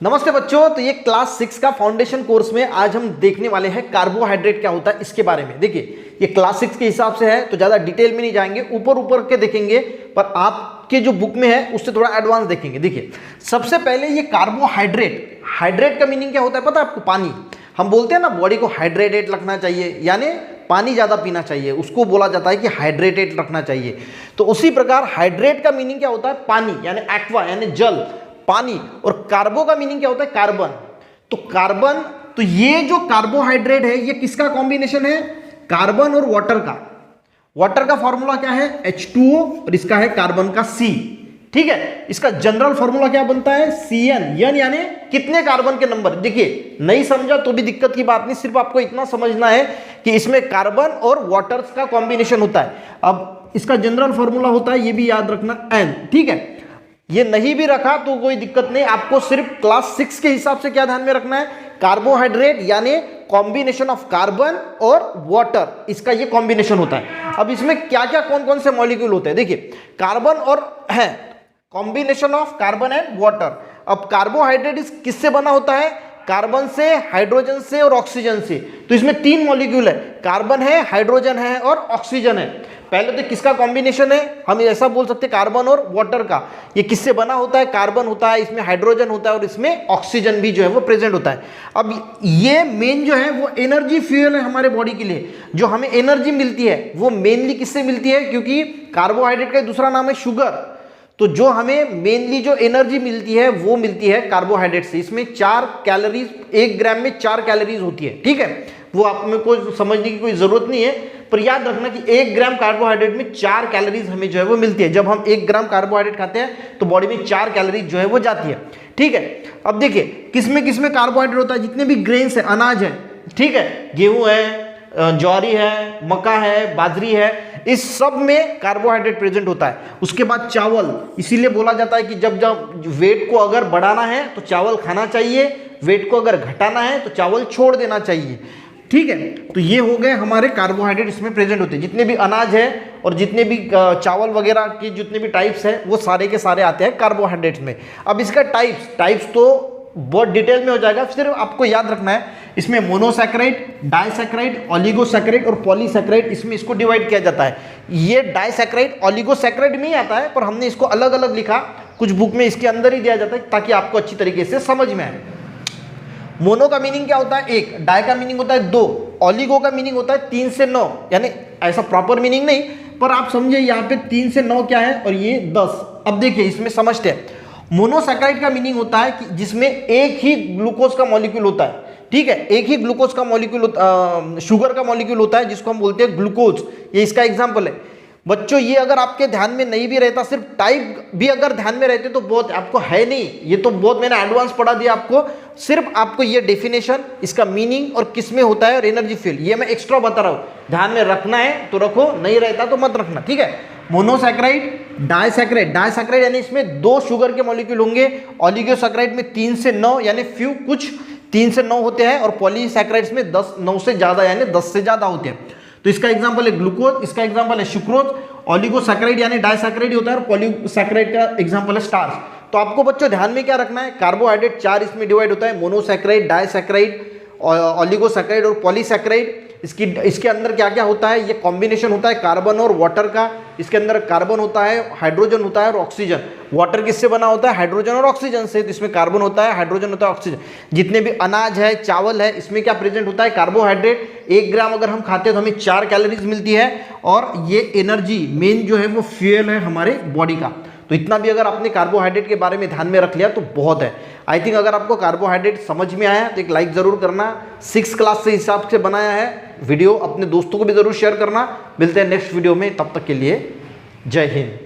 नमस्ते बच्चों। तो ये क्लास 6 का फाउंडेशन कोर्स में आज हम देखने वाले हैं कार्बोहाइड्रेट क्या होता है इसके बारे में। देखिए ये क्लास 6 के हिसाब से है तो ज़्यादा डिटेल में नहीं जाएंगे, ऊपर ऊपर के देखेंगे, पर आपके जो बुक में है उससे थोड़ा एडवांस देखेंगे। देखिए सबसे पहले ये कार्बोहाइड्रेट, हाइड्रेट का मीनिंग क्या होता है पता है आपको? पानी। हम बोलते हैं ना बॉडी को हाइड्रेटेड रखना चाहिए, यानी पानी ज़्यादा पीना चाहिए, उसको बोला जाता है कि हाइड्रेटेड रखना चाहिए। तो उसी प्रकार हाइड्रेट का मीनिंग क्या होता है? पानी, यानी एक्वा यानी जल, पानी। और कार्बो का मीनिंग क्या होता है? कार्बन। तो कार्बन, तो ये जो कार्बोहाइड्रेट है ये किसका कॉम्बिनेशन है? कार्बन और वाटर का। वाटर का फॉर्मूला क्या है? H2O, और इसका है कार्बन का C। ठीक है, इसका जनरल फॉर्मूला क्या बनता है? Cn। n यानी कितने कार्बन के नंबर। देखिए नहीं समझा तो भी दिक्कत की बात नहीं, सिर्फ आपको इतना समझना है कि इसमें कार्बन और वाटर का कॉम्बिनेशन होता है। अब इसका जनरल फॉर्मूला होता है, ये भी याद रखना, N। ठीक है, ये नहीं भी रखा तो कोई दिक्कत नहीं, आपको सिर्फ क्लास 6 के हिसाब से क्या ध्यान में रखना है? कार्बोहाइड्रेट यानी कॉम्बिनेशन ऑफ कार्बन और वाटर, इसका ये कॉम्बिनेशन होता है। अब इसमें क्या क्या कौन कौन से मॉलिक्यूल होते हैं? देखिए कार्बन और है combination of carbon and water. अब कार्बोहाइड्रेट किससे बना होता है? कार्बन से, हाइड्रोजन से और ऑक्सीजन से। तो इसमें 3 मॉलिक्यूल है, कार्बन है, हाइड्रोजन है और ऑक्सीजन है। पहले तो किसका कॉम्बिनेशन है? हम ऐसा बोल सकते हैं कार्बन और वाटर का। ये किससे बना होता है? कार्बन होता है, इसमें हाइड्रोजन होता है और इसमें ऑक्सीजन भी जो है वो प्रेजेंट होता है। अब ये मेन जो है वो एनर्जी फ्यूल है हमारे बॉडी के लिए। जो हमें एनर्जी मिलती है वो मेनली किससे मिलती है? क्योंकि कार्बोहाइड्रेट का दूसरा नाम है शुगर। तो जो हमें मेनली जो एनर्जी मिलती है वो मिलती है कार्बोहाइड्रेट से। इसमें 4 कैलोरीज, 1 ग्राम में 4 कैलोरीज होती है। ठीक है, वो आप में को समझने की कोई जरूरत नहीं है, पर याद रखना कि 1 ग्राम कार्बोहाइड्रेट में 4 कैलोरीज हमें जो है वो मिलती है। जब हम 1 ग्राम कार्बोहाइड्रेट खाते हैं तो बॉडी में 4 कैलोरीज जो है वो जाती है। ठीक है, अब देखिए किसमें किसमें कार्बोहाइड्रेट होता है? जितने भी ग्रेन्स है, अनाज है, ठीक है, गेहूं है, ज्वारी है, मक्का है, बाजरी है, इस सब में कार्बोहाइड्रेट प्रेजेंट होता है। उसके बाद चावल, इसीलिए बोला जाता है कि जब जब वेट को अगर बढ़ाना है तो चावल खाना चाहिए, वेट को अगर घटाना है तो चावल छोड़ देना चाहिए। ठीक है, तो ये हो गए हमारे कार्बोहाइड्रेट इसमें प्रेजेंट होते हैं। जितने भी अनाज है और जितने भी चावल वगैरह की जितने भी टाइप्स है वो सारे के सारे आते हैं कार्बोहाइड्रेट्स में। अब इसका टाइप्स तो बहुत डिटेल में हो जाएगा, सिर्फ आपको याद रखना है इसमें मोनोसैकेराइड, डाइसैकेराइड, ओलिगोसैकेराइड और पॉलीसैकेराइड, इसमें इसको डिवाइड किया जाता है। ये डाइसैकेराइड ओलिगोसैकेराइड में ही आता है, पर हमने इसको अलग अलग लिखा, कुछ बुक में इसके अंदर ही दिया जाता है ताकि आपको अच्छी तरीके से समझ में आए। मोनो का मीनिंग क्या होता है? 1, डाई का मीनिंग होता है 2, ओलिगो का मीनिंग होता है 3 से 9, यानी ऐसा प्रॉपर मीनिंग नहीं, पर आप समझे यहाँ पे 3 से 9 क्या है और ये 10। अब देखिए इसमें समझते हैं। मोनोसैकेराइड का मीनिंग होता है कि जिसमें एक ही ग्लूकोज का मॉलिक्यूल होता है। ठीक है, एक ही ग्लूकोज का मॉलिक्यूल, शुगर का मॉलिक्यूल होता है जिसको हम बोलते हैं ग्लूकोज। ये इसका एग्जांपल है। बच्चों ये अगर आपके ध्यान में नहीं भी रहता, सिर्फ टाइप भी अगर ध्यान में रहते तो बहुत, आपको है नहीं, ये तो बहुत मैंने एडवांस पढ़ा दिया आपको। सिर्फ आपको ये डेफिनेशन, इसका मीनिंग और किस में होता है और एनर्जी फील, ये मैं एक्स्ट्रा बता रहा हूँ। ध्यान में रखना है तो रखो, नहीं रहता तो मत रखना। ठीक है, मोनोसैकेराइड, डाइसैकेराइड यानी इसमें 2 शुगर के मॉलिक्यूल होंगे, ओलिगोसैकेराइड में 3 से 9 यानी फ्यू, कुछ 3 से 9 होते हैं, और पॉलीसैकेराइड्स में 9 से ज्यादा यानी 10 से ज्यादा होते हैं। तो इसका एग्जांपल है ग्लूकोज, इसका एग्जांपल है सुक्रोज, ओलिगोसैकेराइड यानी डाइसैकेराइड होता है, और पॉलीसैकेराइड का एग्जांपल है स्टार्च। तो आपको बच्चों ध्यान में क्या रखना है? कार्बोहाइड्रेट 4 इसमें डिवाइड होता है, मोनोसैकेराइड, डाइसैकेराइड, ओलिगोसैकेराइड और पॉलीसैकेराइड। इसके अंदर क्या क्या होता है? ये कॉम्बिनेशन होता है कार्बन और वाटर का। इसके अंदर कार्बन होता है, हाइड्रोजन होता है और ऑक्सीजन। वाटर किससे बना होता है? हाइड्रोजन और ऑक्सीजन से। तो इसमें कार्बन होता है, हाइड्रोजन होता है, ऑक्सीजन। जितने भी अनाज है, चावल है, इसमें क्या प्रेजेंट होता है? कार्बोहाइड्रेट। 1 ग्राम अगर हम खाते हैं तो हमें 4 कैलोरीज मिलती है, और ये एनर्जी मेन जो है वो फ्यूल है हमारे बॉडी का। तो इतना भी अगर आपने कार्बोहाइड्रेट के बारे में ध्यान में रख लिया तो बहुत है। आई थिंक अगर आपको कार्बोहाइड्रेट समझ में आया तो एक लाइक जरूर करना। 6 क्लास से हिसाब से बनाया है वीडियो, अपने दोस्तों को भी जरूर शेयर करना। मिलते हैं नेक्स्ट वीडियो में, तब तक के लिए जय हिंद।